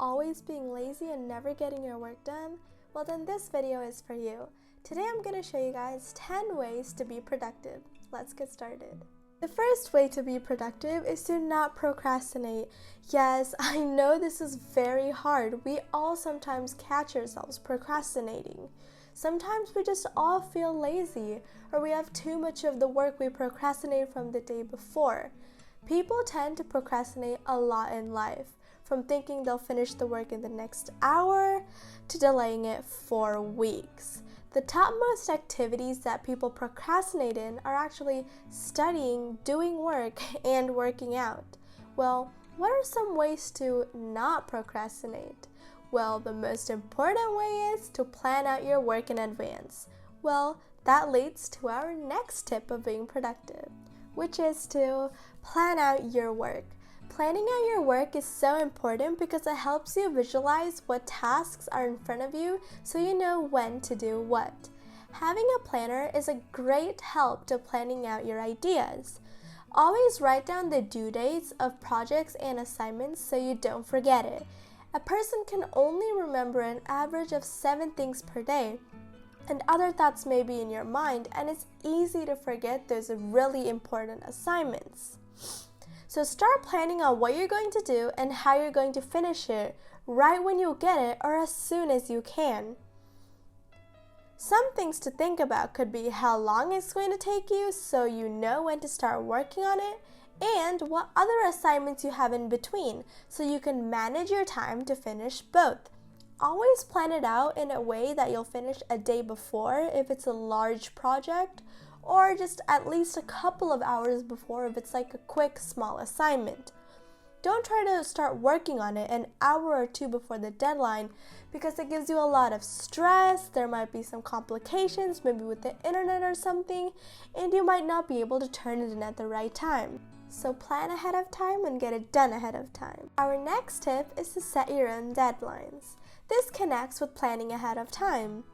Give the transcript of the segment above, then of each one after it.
always being lazy and never getting your work done? Well, then this video is for you. Today I'm going to show you guys 10 ways to be productive. Let's get started. The first way to be productive is to not procrastinate. Yes, I know this is very hard. We all sometimes catch ourselves procrastinating. Sometimes we just all feel lazy, or we have too much of the work we procrastinate from the day before. People tend to procrastinate a lot in life, from thinking they'll finish the work in the next hour to delaying it for weeks. The topmost activities that people procrastinate in are actually studying, doing work, and working out. Well, what are some ways to not procrastinate? Well, the most important way is to plan out your work in advance. Well, that leads to our next tip of being productive, which is to plan out your work. Planning out your work is so important because it helps you visualize what tasks are in front of you so you know when to do what. Having a planner is a great help to planning out your ideas. Always write down the due dates of projects and assignments so you don't forget it. A person can only remember an average of 7 things per day, and other thoughts may be in your mind, and it's easy to forget those really important assignments. So start planning on what you're going to do and how you're going to finish it right when you get it or as soon as you can. Some things to think about could be how long it's going to take you so you know when to start working on it, and what other assignments you have in between so you can manage your time to finish both. Always plan it out in a way that you'll finish a day before if it's a large project, or just at least a couple of hours before if it's like a quick small assignment. Don't try to start working on it an hour or two before the deadline because it gives you a lot of stress. There might be some complications, maybe with the internet or something, and you might not be able to turn it in at the right time. So plan ahead of time and get it done ahead of time. Our next tip is to set your own deadlines. This connects with planning ahead of time.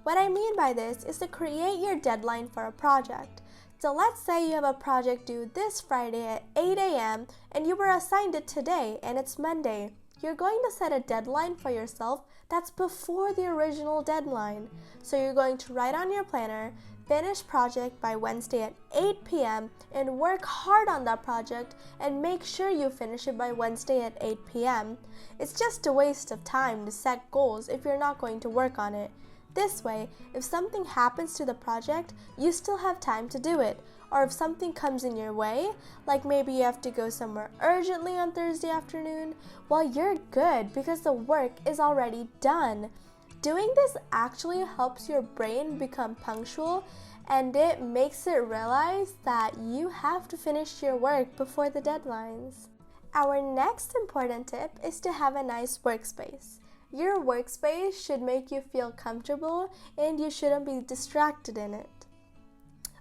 What I mean by this is to create your deadline for a project. So let's say you have a project due this Friday at 8 a.m. and you were assigned it today and it's Monday. You're going to set a deadline for yourself that's before the original deadline. So you're going to write on your planner, finish project by Wednesday at 8 p.m. and work hard on that project and make sure you finish it by Wednesday at 8 p.m. It's just a waste of time to set goals if you're not going to work on it. This way, if something happens to the project, you still have time to do it. Or if something comes in your way, like maybe you have to go somewhere urgently on Thursday afternoon, well, you're good because the work is already done. Doing this actually helps your brain become punctual, and it makes it realize that you have to finish your work before the deadlines. Our next important tip is to have a nice workspace. Your workspace should make you feel comfortable and you shouldn't be distracted in it.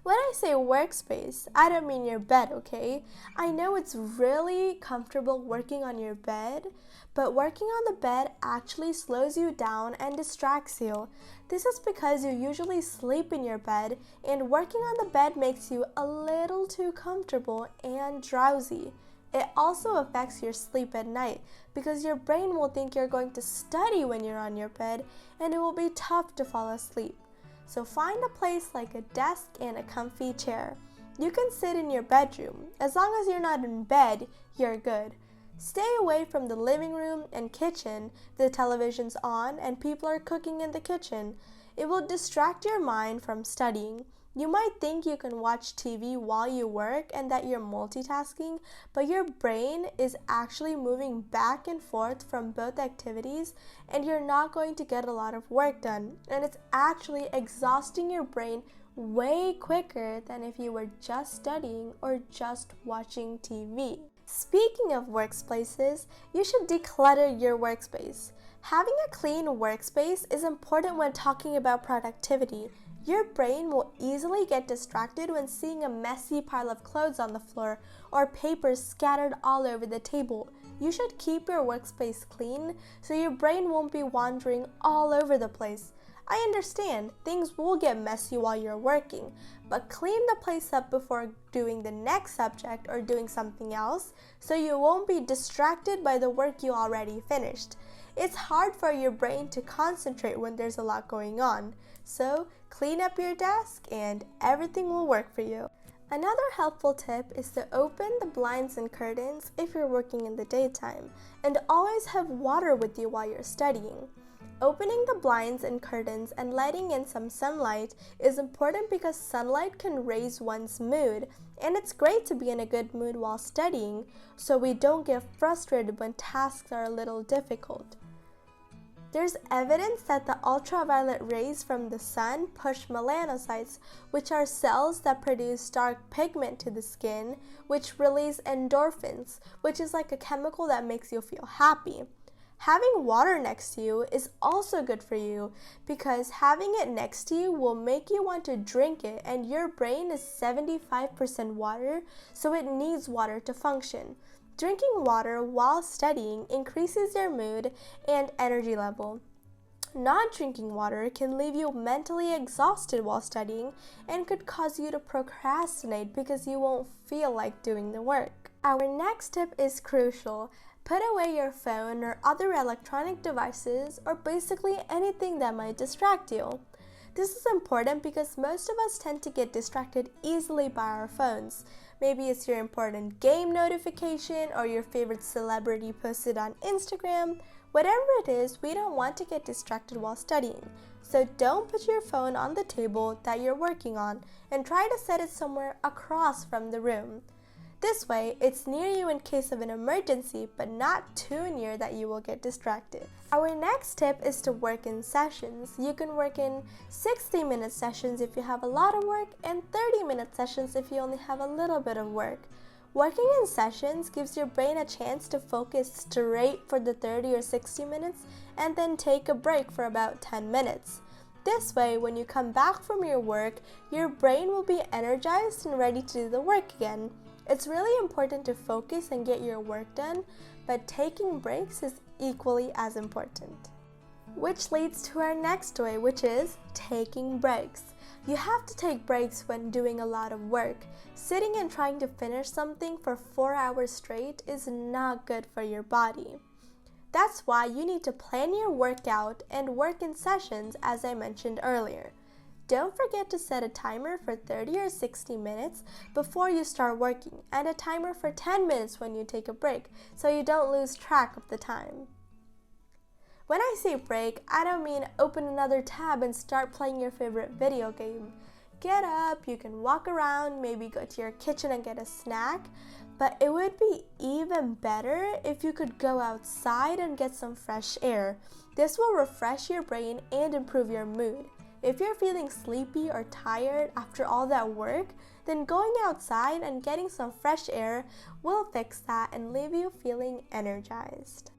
When I say workspace, I don't mean your bed, okay? I know it's really comfortable working on your bed, but working on the bed actually slows you down and distracts you. This is because you usually sleep in your bed, and working on the bed makes you a little too comfortable and drowsy. It also affects your sleep at night because your brain will think you're going to study when you're on your bed, and it will be tough to fall asleep. So find a place like a desk and a comfy chair. You can sit in your bedroom. As long as you're not in bed, you're good. Stay away from the living room and kitchen. The television's on and people are cooking in the kitchen. It will distract your mind from studying. You might think you can watch TV while you work and that you're multitasking, but your brain is actually moving back and forth from both activities, and you're not going to get a lot of work done. And it's actually exhausting your brain way quicker than if you were just studying or just watching TV. Speaking of workspaces, you should declutter your workspace. Having a clean workspace is important when talking about productivity. Your brain will easily get distracted when seeing a messy pile of clothes on the floor or papers scattered all over the table. You should keep your workspace clean so your brain won't be wandering all over the place. I understand things will get messy while you're working, but clean the place up before doing the next subject or doing something else so you won't be distracted by the work you already finished. It's hard for your brain to concentrate when there's a lot going on, so clean up your desk and everything will work for you. Another helpful tip is to open the blinds and curtains if you're working in the daytime, and always have water with you while you're studying. Opening the blinds and curtains and letting in some sunlight is important because sunlight can raise one's mood, and it's great to be in a good mood while studying so we don't get frustrated when tasks are a little difficult. There's evidence that the ultraviolet rays from the sun push melanocytes, which are cells that produce dark pigment to the skin, which release endorphins, which is like a chemical that makes you feel happy. Having water next to you is also good for you because having it next to you will make you want to drink it, and your brain is 75% water, so it needs water to function. Drinking water while studying increases your mood and energy level. Not drinking water can leave you mentally exhausted while studying and could cause you to procrastinate because you won't feel like doing the work. Our next tip is crucial. Put away your phone or other electronic devices, or basically anything that might distract you. This is important because most of us tend to get distracted easily by our phones. Maybe it's your important game notification or your favorite celebrity posted on Instagram. Whatever it is, we don't want to get distracted while studying. So don't put your phone on the table that you're working on and try to set it somewhere across from the room. This way, it's near you in case of an emergency, but not too near that you will get distracted. Our next tip is to work in sessions. You can work in 60-minute sessions if you have a lot of work, and 30-minute sessions if you only have a little bit of work. Working in sessions gives your brain a chance to focus straight for the 30 or 60 minutes and then take a break for about 10 minutes. This way, when you come back from your work, your brain will be energized and ready to do the work again. It's really important to focus and get your work done, but taking breaks is equally as important. Which leads to our next way, which is taking breaks. You have to take breaks when doing a lot of work. Sitting and trying to finish something for 4 hours straight is not good for your body. That's why you need to plan your workout and work in sessions, as I mentioned earlier. Don't forget to set a timer for 30 or 60 minutes before you start working, and a timer for 10 minutes when you take a break, so you don't lose track of the time. When I say break, I don't mean open another tab and start playing your favorite video game. Get up, you can walk around, maybe go to your kitchen and get a snack, but it would be even better if you could go outside and get some fresh air. This will refresh your brain and improve your mood. If you're feeling sleepy or tired after all that work, then going outside and getting some fresh air will fix that and leave you feeling energized.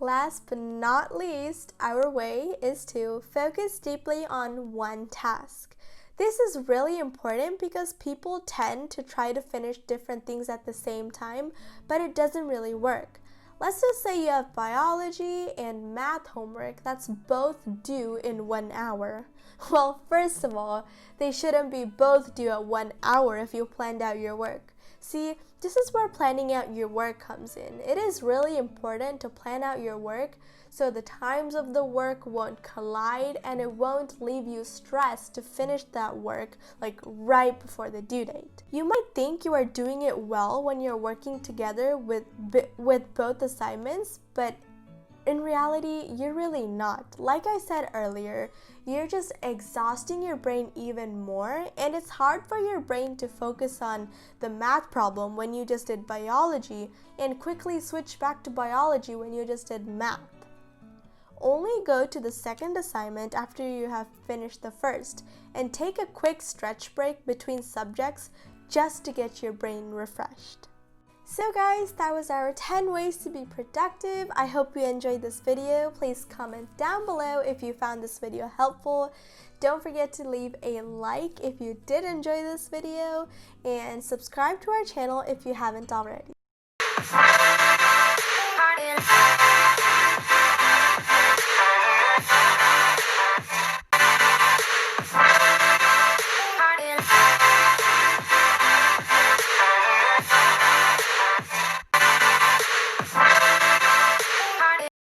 Last but not least, our way is to focus deeply on one task. This is really important because people tend to try to finish different things at the same time, but it doesn't really work. Let's just say you have biology and math homework that's both due in 1 hour. Well, first of all, they shouldn't be both due at 1 hour if you planned out your work. See, this is where planning out your work comes in. It is really important to plan out your work so the times of the work won't collide and it won't leave you stressed to finish that work like right before the due date. You might think you are doing it well when you're working together with both assignments, but in reality, you're really not. Like I said earlier, you're just exhausting your brain even more, and it's hard for your brain to focus on the math problem when you just did biology and quickly switch back to biology when you just did math. Only go to the second assignment after you have finished the first, and take a quick stretch break between subjects just to get your brain refreshed. So guys, that was our 10 ways to be productive. I hope you enjoyed this video. Please comment down below if you found this video helpful. Don't forget to leave a like if you did enjoy this video, and subscribe to our channel if you haven't already.